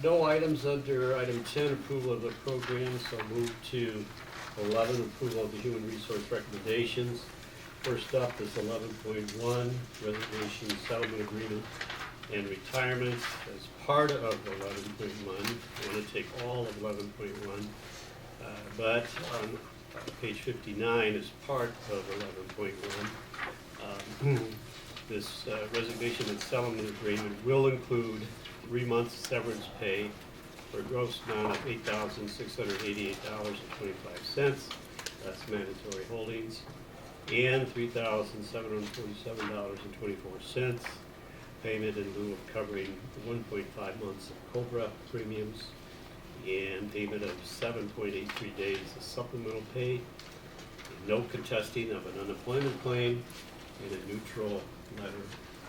No items under item 10, approval of the program, so move to 11, approval of the human resource recommendations. First up is 11.1, resignation settlement agreement and retirements. As part of 11.1, I want to take all of 11.1, but on page 59 is part of 11.1. This resignation and settlement agreement will include 3 months severance pay for a gross amount of $8,688.25. That's mandatory holdings, and $3,747.24 payment in lieu of covering 1.5 months of COBRA premiums and payment of 7.83 days of supplemental pay, no contesting of an unemployment claim, and a neutral letter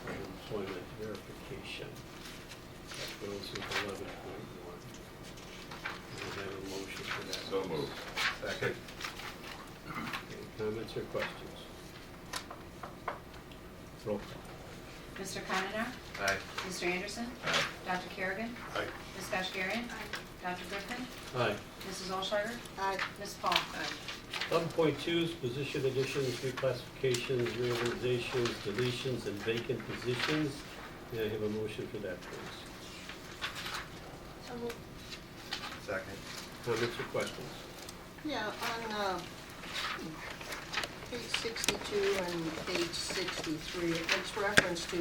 of employment verification. That goes with 11.1. I have a motion for that. So moved. Second. Any comments or questions? Roll call. Mr. Cononer? Aye. Mr. Anderson? Aye. Dr. Kerrigan? Aye. Ms. Kashgarian? Dr. Griffin? Aye. Mrs. Olsharger? Aye. Ms. Paul? 11.2 is position additions, reclassifications, reorganizations, deletions, and vacant positions. May I have a motion for that, please? So moved. Second. Comments or questions? Yeah, on page 62 and page 63, it makes reference to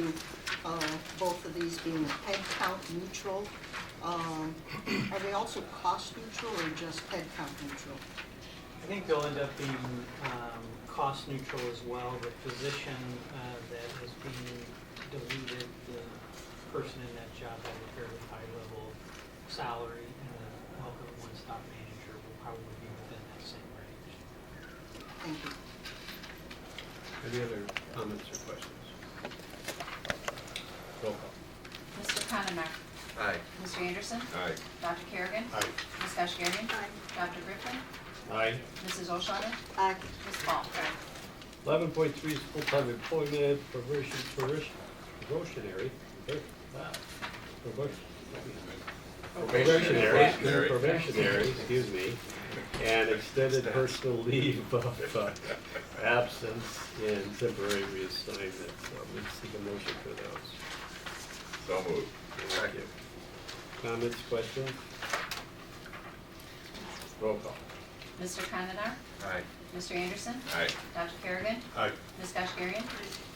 both of these being head count neutral. Are they also cost neutral or just head count neutral? I think they'll end up being cost neutral as well. The position that is being deleted, the person in that job had a fairly high level salary, and the help of one-stop manager will probably be within that same range. Thank you. Any other comments or questions? Roll call. Mr. Cononer? Aye. Mr. Anderson? Aye. Dr. Kerrigan? Aye. Ms. Kashgarian? Aye. Dr. Griffin? Aye. Mrs. Olsharger? Aye. Ms. Paul? 11.3 is full-time employment, probationary, probationary, excuse me, and extended personal leave of absence and temporary reassignment. So let's seek a motion for those. So moved. Thank you. Comments, questions? Roll call. Mr. Cononer? Aye. Mr. Anderson? Aye. Dr. Kerrigan? Aye. Ms. Kashgarian?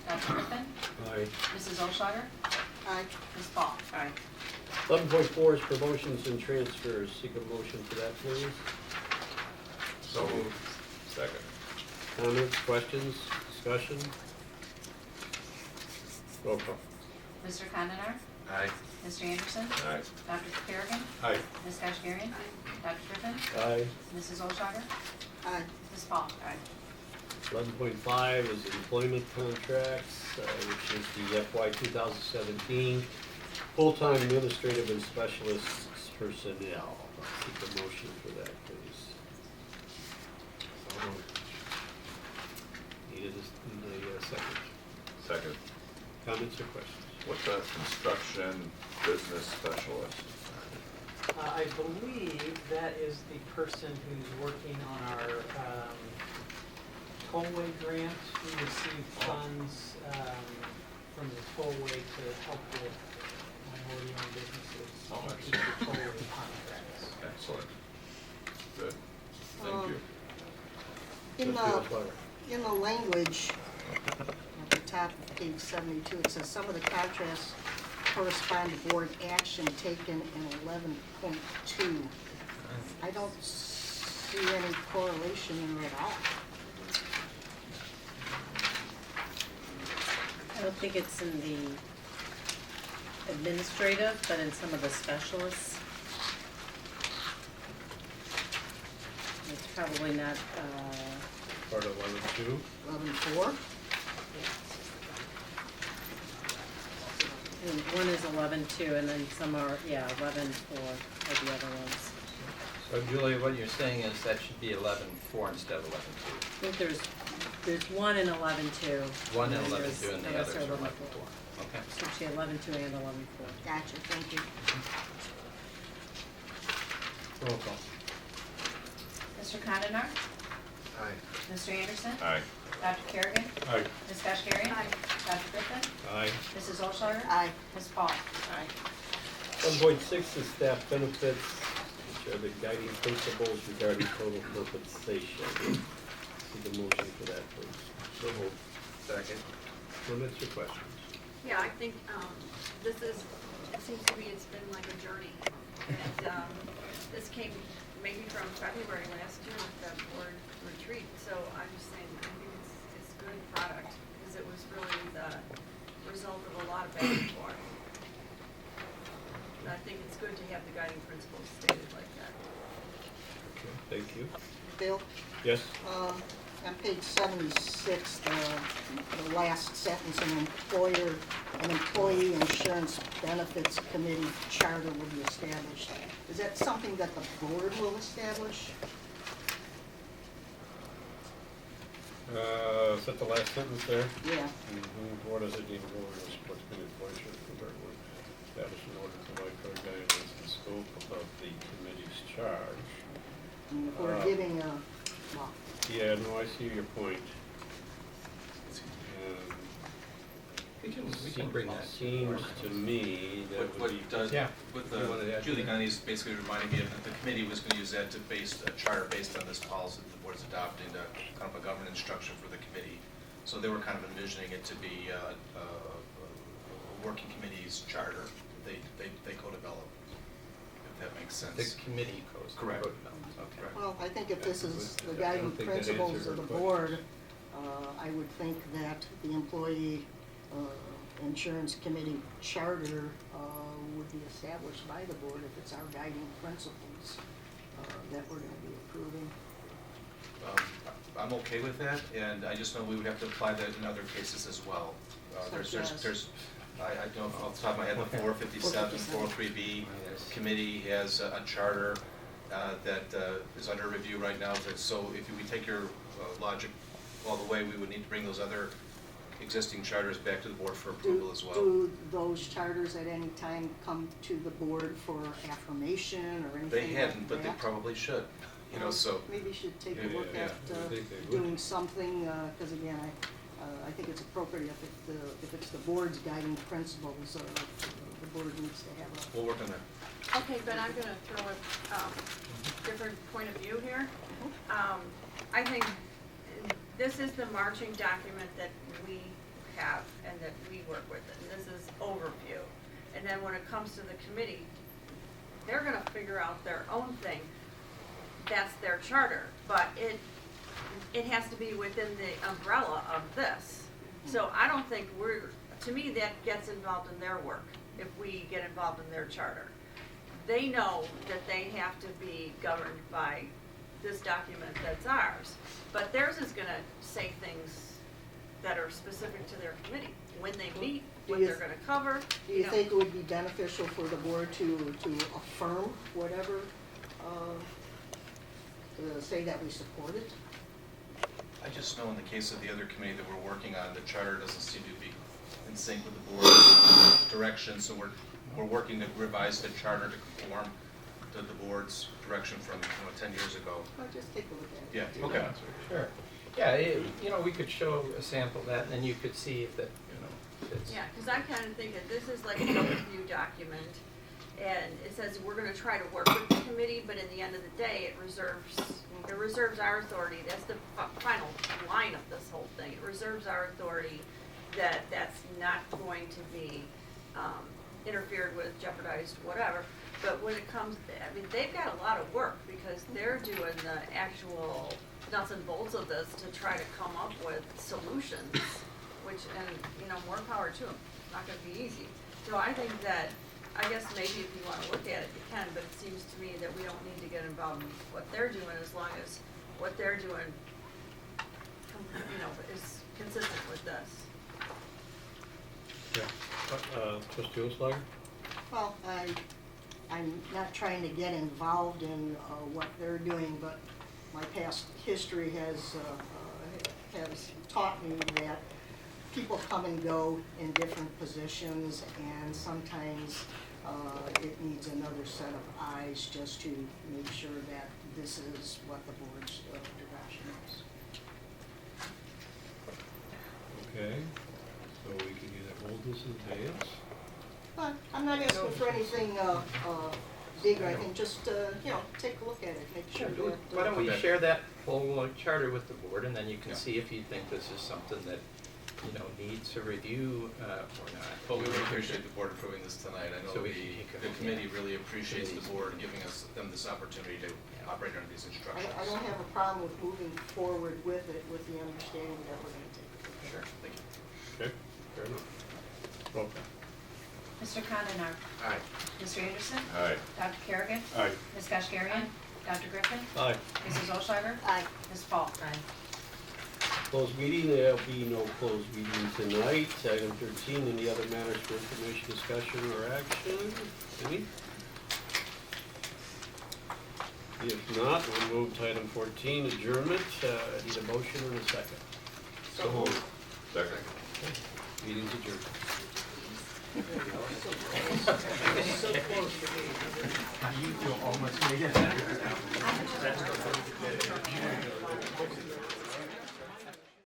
Dr. Griffin? Aye. Mrs. Olsharger? Aye. Ms. Paul? 11.4 is promotions and transfers. Seek a motion for that, please. So moved. Second. Comments, questions, discussion? Roll call. Mr. Cononer? Aye. Mr. Anderson? Aye. Dr. Kerrigan? Aye. Ms. Kashgarian? Dr. Griffin? Aye. Mrs. Olsharger? Aye. Ms. Paul? 11.5 is employment contracts, which is the FY 2017 full-time administrative and specialist personnel. Seek a motion for that, please. So moved. Need a second. Second. Comments or questions? What's a construction business specialist? I believe that is the person who's working on our tollway grant. We received funds from the tollway to help with minority-owned businesses Oh, keep the tollway contracts. Excellent. Good. Thank you. In Trustee Osweiler. in the language at the top of page 72, it says some of the contracts correspond to board action taken in 11.2. I don't see any correlation there at all. I don't think it's in the administrative, but in some of the specialists. It's probably not, Part of 11.2. 11.4? one is 11.2 and then some are, 11.4 are the other ones. So Julie, what you're saying is that should be 11.4 instead of 11.2. I think there's one in 11.2. One and then 11.2 and the rest others are 11.4. are 11.4. Okay. So she 11.2 and 11.4. Gotcha, thank you. Roll call. Mr. Condon? Aye. Mr. Anderson? Aye. Dr. Kerrigan? Aye. Ms. Kashirian? Dr. Griffin? Aye. Mrs. Olshager? Aye. Ms. Paul? 1.6 is staff benefits, which are the guiding principles regarding total compensation. See the motion for that, please. So moved. Second. Comments or questions? Yeah, I think this is, it seems to me it's been like a journey. And this came maybe from February last year with the board retreat. So I'm just saying, I think it's good product because it was really the result of a lot of back and forth. And I think it's good to have the guiding principles stated like that. Okay, thank you. Bill? Yes? On page 76, the last sentence, an employee insurance benefits committee charter will be established. Is that something that the board will establish? Is that the last sentence there? Yeah. Board as a deemed board of sports committee employees should convert one established in order to provide clear guidance and scope of the committee's charge. And if we're giving a, well, Yeah, no, I see your point. We can bring that. Seems to me that would be. What does, Yeah. with You wanted to the, add Julie to that? Gunny's basically reminding me of that the committee was gonna use that to base a charter based on this policy that the board is adopting, to kind of a governance structure for the committee. So they were kind of envisioning it to be a working committee's charter, they co-develop, if that makes sense. The committee goes. Correct. Okay. well, I think if this is the I don't guiding think that principles answered of the her board, I would think that the employee insurance committee charter would be established by the board if it's our guiding principles that we're gonna be approving. I'm okay with that, and I just know we would have to apply that in other cases as well. Such as? I don't, off the top of my head, the 457, 403B committee has a charter that is under review right now. So if we take your logic all the way, we would need to bring those other existing charters back to the board for approval as well. Do those charters at any time come to the board for affirmation or anything They like hadn't, but they that? probably should, you know, so. Maybe you should take a Yeah, look yeah, at I think they would. doing something, because again, I think it's appropriate if it's the board's guiding principles, the board needs to have We'll work on that. Okay, but I'm gonna throw a different point of view here. I think this is the marching document that we have and that we work with, and this is overview. And then when it comes to the committee, they're gonna figure out their own thing. That's their charter, but it has to be within the umbrella of this. So I don't think to me, that gets involved in their work, if we get involved in their charter. They know that they have to be governed by this document that's ours, but theirs is gonna say things that are specific to their committee, when they meet, Do what you- they're gonna cover. Do you know. think it would be beneficial for the board to affirm whatever, to say that we support it? I just know in the case of the other committee that we're working on, the charter doesn't seem to be in sync with the board's direction, so we're working to revise the charter to conform to the board's direction from 10 years ago. Well, just take a look at it. Yeah, okay. Sure. Yeah, we could show a sample of that, and then you could see if that, fits. Yeah, because I kind of think that this is like an overview document, and it says we're gonna try to work with the committee, but in the end of the day, it reserves our authority. That's the final line of this whole thing. It reserves our authority that's not going to be interfered with, jeopardized, whatever. But when it comes, I mean, they've got a lot of work because they're doing the actual nuts and bolts of this to try to come up with solutions, and more power to them. It's not gonna be easy. So I think that, I guess maybe if you wanna look at it, you can, but it seems to me that we don't need to get involved in what they're doing as long as what they're doing, is consistent with this. Yeah. Trustee Olshager? Well, I'm not trying to get involved in what they're doing, but my past history has taught me that people come and go in different positions, and sometimes It needs another set of eyes just to make sure that this is what the board's direction is. Okay, so we can either hold this in advance. But I'm not asking for anything big or anything, just, take a look at it, make sure that. Why don't we Okay. share that whole charter with the board, and then you can Yeah. see if you think this is something that, needs a review, or not. Well, we really appreciate the board approving this tonight. I know So we the can take a the look committee at it. really appreciates the board giving them this opportunity to operate under these instructions. I don't have a problem with moving forward with it, with the understanding that we're gonna take a look at it. Sure, thank you. Okay, fair enough. Roll call. Mr. Condon. Aye. Mr. Anderson. Aye. Dr. Kerrigan. Aye. Ms. Kashgarian. Dr. Griffin. Aye. Mrs. Olsheimer. Aye. Ms. Paul. Closed meeting, there'll be no closed meeting tonight. Item 13, any other matters for information, discussion, or action? Any? If not, we'll move to item 14, adjournment. I need a motion and a second. So moved. Second. Meeting's adjourned. So close. You almost made it.